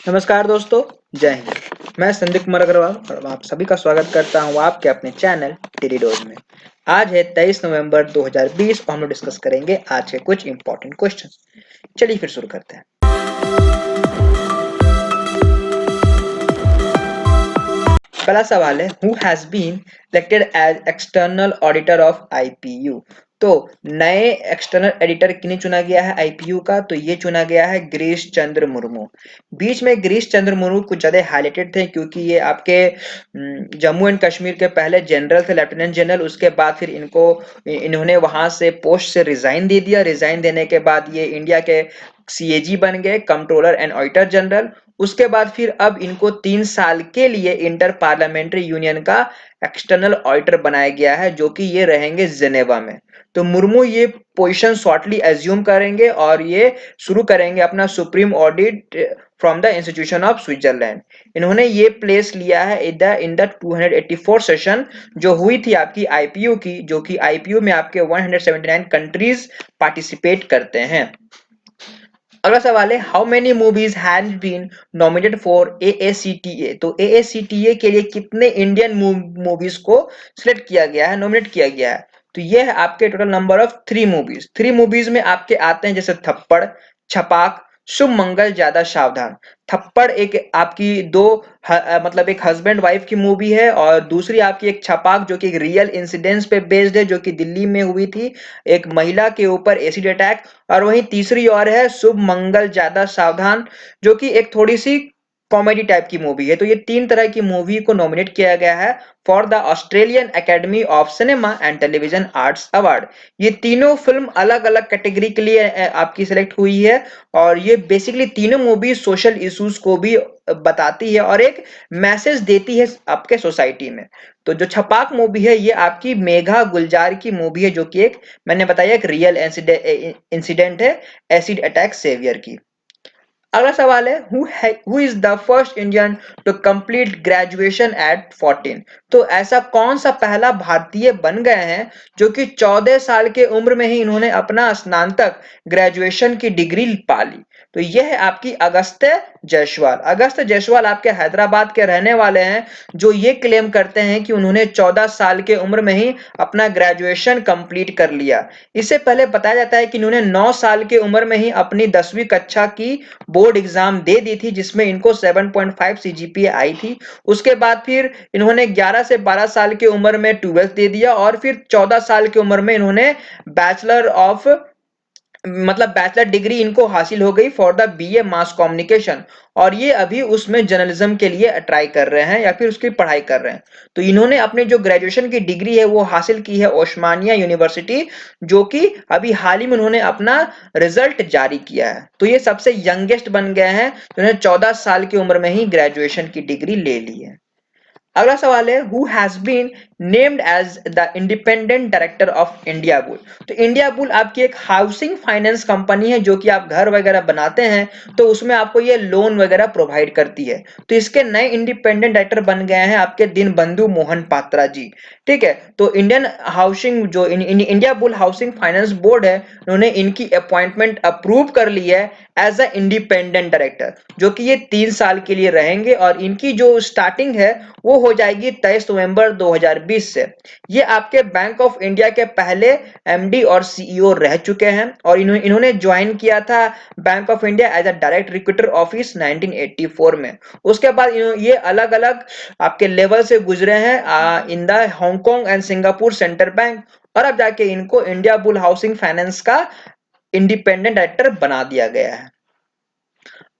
नमस्कार दोस्तों, जय हिंद। मैं संदीप कुमार अग्रवाल और आप सभी का स्वागत करता हूं आपके अपने चैनल डेली डोज में। आज है 23 नवंबर 2020 और हम लोग डिस्कस करेंगे आज के कुछ इंपॉर्टेंट क्वेश्चन। चलिए फिर शुरू करते हैं। पहला सवाल है, who has been elected as external auditor of IPU. तो नए एक्सटर्नल एडिटर किन्हें चुना गया है आईपीयू का? तो ये चुना गया है गिरीश चंद्र मुर्मू। बीच में गिरीश चंद्र मुर्मू कुछ ज्यादा हाईलाइटेड थे क्योंकि ये आपके जम्मू एंड कश्मीर के पहले जनरल थे, लेफ्टिनेंट जनरल। उसके बाद फिर इन्होंने वहां से पोस्ट से रिजाइन दे दिया। रिजाइन देने के बाद ये इंडिया के सीएजी बन गए, कंट्रोलर एंड ऑडिटर जनरल। उसके बाद फिर अब इनको 3 साल के लिए इंटर पार्लियामेंट्री यूनियन का एक्सटर्नल ऑडिटर बनाया गया है, जो कि ये रहेंगे जेनेवा में। तो मुर्मू ये पोजीशन शॉर्टली एज्यूम करेंगे और ये शुरू करेंगे अपना supreme audit from the institution of Switzerland. इन्होंने ये प्लेस लिया है इन द 284 सेशन जो हुई थी आपकी आईपीयू की, जो कि आईपीयू में आपके 179 कंट्रीज पार्टिसिपेट करते हैं। अगला सवाल है, how many movies have been nominated for AACTA. तो एएसीटीए के लिए कितने इंडियन मूवीज को सिलेक्ट किया गया है, नॉमिनेट किया गया है? तो ये है आपके total number of 3 movies. 3 movies में आपके आते हैं जैसे थप्पड़, छपाक, शुभ मंगल ज्यादा सावधान। थप्पड़ एक आपकी मतलब एक हस्बैंड वाइफ की मूवी है और दूसरी आपकी एक छपाक जो कि एक रियल इंसिडेंट्स पे बेस्ड है, जो कि दिल्ली में हुई थी, एक महिला के ऊपर एसिड अटैक। और वहीं तीसरी और है शुभ मंगल ज्यादा सावधान, जो कि एक थोड़ी सी कॉमेडी टाइप की मूवी है। तो ये 3 तरह की मूवी को नॉमिनेट किया गया है for the Australian academy of cinema and television arts award. ये तीनों फिल्म अलग अलग कैटेगरी के लिए आपकी सिलेक्ट हुई है और ये बेसिकली तीनों मूवी सोशल इश्यूज को भी बताती है और एक मैसेज देती है आपके सोसाइटी में। तो जो छपाक मूवी है ये आपकी मेघा गुलजार की मूवी है, जो कि एक मैंने बताया एक रियल इंसिडेंट है, एसिड अटैक सेवियर की। अगला सवाल है, who is the first Indian to complete graduation at 14। तो ऐसा कौन सा पहला भारतीय बन गए हैं जो कि 14 साल के उम्र में ही इन्होंने अपना स्नातक ग्रेजुएशन की डिग्री पा ली? तो यह है आपकी अगस्त्य जायसवाल। अगस्त्य जायसवाल आपके हैदराबाद के रहने वाले हैं, जो ये क्लेम करते हैं कि उन्होंने 14 साल के उम्र में ही अपना ग्रेजुएशन कंप्लीट कर लिया। इससे पहले बताया जाता है कि इन्होंने 9 साल की उम्र में ही अपनी 10वीं कक्षा की बोर्ड एग्जाम दे दी थी, जिसमें इनको 7.5 सीजीपीए आई थी। उसके बाद फिर इन्होंने 11 से 12 साल की उम्र में 12th दे दिया और फिर 14 साल की उम्र में इन्होंने बैचलर डिग्री इनको हासिल हो गई for the BA mass communication. और ये अभी उसमें जर्नलिज्म के लिए ट्राई कर रहे हैं या फिर उसकी पढ़ाई कर रहे हैं। तो इन्होंने अपनी जो ग्रेजुएशन की डिग्री है वो हासिल की है ओस्मानिया यूनिवर्सिटी, जो कि अभी हाल ही में उन्होंने अपना रिजल्ट जारी किया है। तो ये सबसे यंगेस्ट बन गए हैं जिन्होंने 14 साल की उम्र में ही ग्रेजुएशन की डिग्री ले ली है। अगला सवाल है, who has been named as the independent director of India bull. तो इंडिया बुल आपकी एक हाउसिंग फाइनेंस कंपनी है, जो कि आप घर वगैरह बनाते हैं तो उसमें आपको ये लोन वगैरह प्रोवाइड करती है। तो इसके नए इंडिपेंडेंट डायरेक्टर बन गए हैं आपके दीनबंधु मोहन पात्रा जी। ठीक है, तो इंडियन हाउसिंग जो India bull housing finance board है, उन्होंने इनकी अपॉइंटमेंट अप्रूव कर ली है एज अ इंडिपेंडेंट डायरेक्टर, जो कि ये 3 साल के लिए रहेंगे और इनकी जो स्टार्टिंग है वो हो जाएगी 23 नवंबर 2020 से। ये आपके बैंक ऑफ इंडिया के पहले एमडी और सीईओ रह चुके हैं और इन्होंने ज्वाइन किया था bank of India as a direct recruiter office 1984 में। उसके बाद ये अलग अलग आपके लेवल से गुजरे हैं in the Hong Kong and Singapore central bank, और अब जाके इनको इंडिया बुल हाउसिंग फाइनेंस का इंडिपेंडेंट डायरेक्टर बना दिया गया है।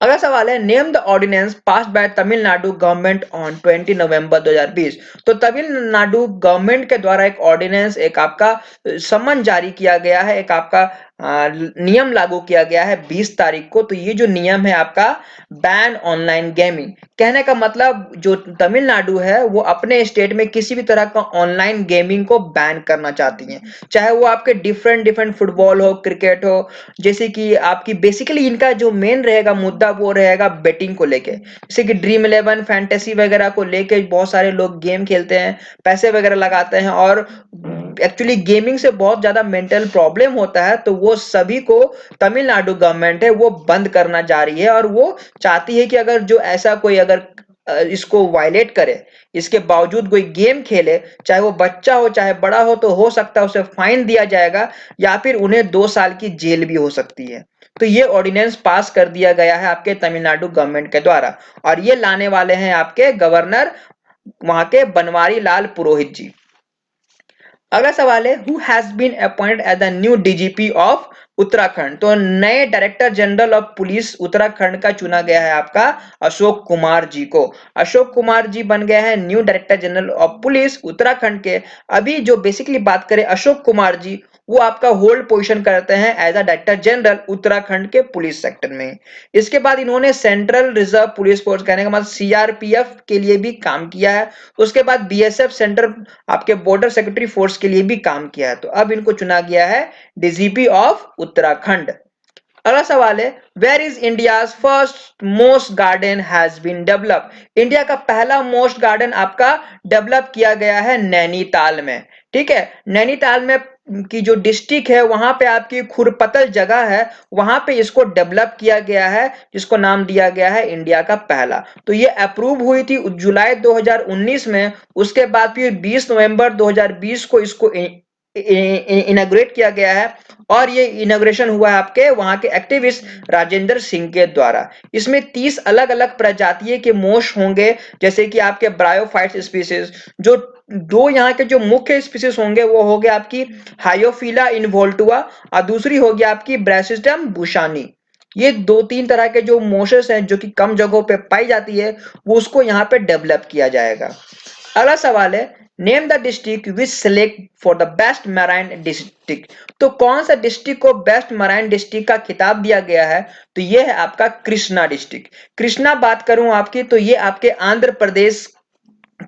अगला सवाल है, name the ordinance passed by Tamil Nadu government on 20 November 2020। तो तमिलनाडु गवर्नमेंट के द्वारा एक ऑर्डिनेंस, एक आपका सम्मन जारी किया गया है, एक आपका नियम लागू किया गया है 20 तारीख को। तो ये जो नियम है आपका बैन ऑनलाइन गेमिंग। कहने का मतलब जो तमिलनाडु है वो अपने स्टेट में किसी भी तरह का ऑनलाइन गेमिंग को बैन करना चाहती है, चाहे वो आपके डिफरेंट डिफरेंट फुटबॉल हो, क्रिकेट हो। जैसे कि आपकी बेसिकली इनका जो मेन रहेगा मुद्दा वो रहेगा बेटिंग को लेके, जैसे कि ड्रीम 11 फैंटेसी वगैरह को लेके बहुत सारे लोग गेम खेलते हैं, पैसे वगैरह लगाते हैं और एक्चुअली गेमिंग से बहुत ज़्यादा मेंटल प्रॉब्लम होता है, तो वो सभी को तमिलनाडु गवर्नमेंट है वो बंद करना चाह रही है और वो चाहती है कि अगर जो ऐसा कोई अगर इसको वायलेट करे, इसके बावजूद कोई गेम खेले, चाहे वो बच्चा हो चाहे बड़ा हो, तो हो सकता है उसे फाइन दिया जाएगा या फिर उन्हें 2 साल की जेल भी हो सकती है। तो ये ऑर्डिनेंस पास कर दिया गया है आपके तमिलनाडु गवर्नमेंट के द्वारा और ये लाने वाले हैं आपके गवर्नर वहां के बनवारी लाल पुरोहित जी। अगला सवाल है who has been appointed as the new DGP of Uttarakhand. तो नए director general of police Uttarakhand का चुना गया है आपका अशोक कुमार जी को। अशोक कुमार जी बन गए हैं new director general of police Uttarakhand के। अभी जो बेसिकली बात करें अशोक कुमार जी, वो आपका होल्ड पोजीशन करते हैं as a director general Uttarakhand के पुलिस सेक्टर में। इसके बाद इन्होंने सेंट्रल रिजर्व पुलिस फोर्स कहने का मतलब सीआरपीएफ के लिए भी काम किया है। उसके बाद बीएसएफ सेंट्रल आपके बॉर्डर सिक्योरिटी फोर्स के लिए भी काम किया है। तो अब इनको चुना गया है डीजीपी ऑफ उत्तराखंड। अगला सवाल है where is India's first most garden has been develop. India का पहला मोस्ट गार्डन आपका डेवलप किया गया है नैनीताल में। ठीक है, नैनीताल में की जो डिस्ट्रिक्ट है वहां पे आपकी खुरपतल जगह है, वहां पे इसको डेवलप किया गया है जिसको नाम दिया गया है इंडिया का पहला। तो ये अप्रूव हुई थी जुलाई 2019 में। उसके बाद फिर 20 नवंबर 2020 को इसको इनॉग्रेट किया गया है और ये इनॉग्रेशन हुआ है आपके वहां के एक्टिविस्ट राजेंद्र सिंह के द्वारा। इसमें 30 अलग अलग प्रजातियों के मोश होंगे, जैसे कि आपके ब्रायोफाइट्स स्पीसीज। जो दो यहाँ के जो मुख्य स्पीसीज होंगे वो हो गया आपकी हायोफिला इनवोल्टुआ और दूसरी होगी आपकी ब्रासिस्टम बुशानी। ये 2-3 तरह के जो मोशेस हैं जो कि कम जगहों पे पाई जाती है, वो उसको यहाँ पे डेवलप किया जाएगा। अगला सवाल है name the district which select for the best marine district. तो कौन सा डिस्ट्रिक्ट को बेस्ट मैराइन डिस्ट्रिक्ट का खिताब दिया गया है, तो ये है आपका कृष्णा डिस्ट्रिक्ट। कृष्णा बात करूं आपकी तो ये आपके आंध्र प्रदेश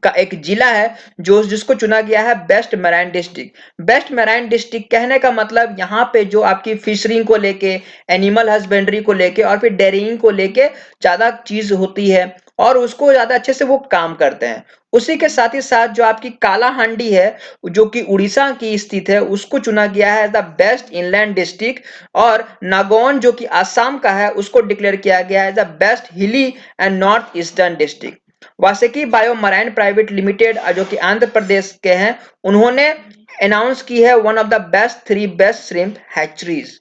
का एक जिला है जो जिसको चुना गया है best marine district. Best marine district कहने का मतलब यहाँ पे जो आपकी फिशरिंग को लेके, एनिमल हस्बेंड्री को लेके और फिर डेयरिंग को लेके ज्यादा चीज होती है और उसको ज्यादा अच्छे से वो काम करते हैं। उसी के साथ ही साथ जो आपकी कालाहांडी है जो कि उड़ीसा की स्थित है, उसको चुना गया है द बेस्ट इनलैंड डिस्ट्रिक्ट। और नागौन जो कि आसाम का है उसको डिक्लेयर किया गया है द बेस्ट हिली and north eastern district. Vasuki bio marine private limited जो कि आंध्र प्रदेश के हैं, उन्होंने अनाउंस की है one of the best 3 best shrimp hatcheries.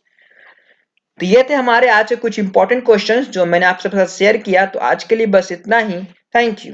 तो ये थे हमारे आज के कुछ इंपॉर्टेंट क्वेश्चंस जो मैंने आपसे साथ शेयर किया। तो आज के लिए बस इतना ही। Thank you.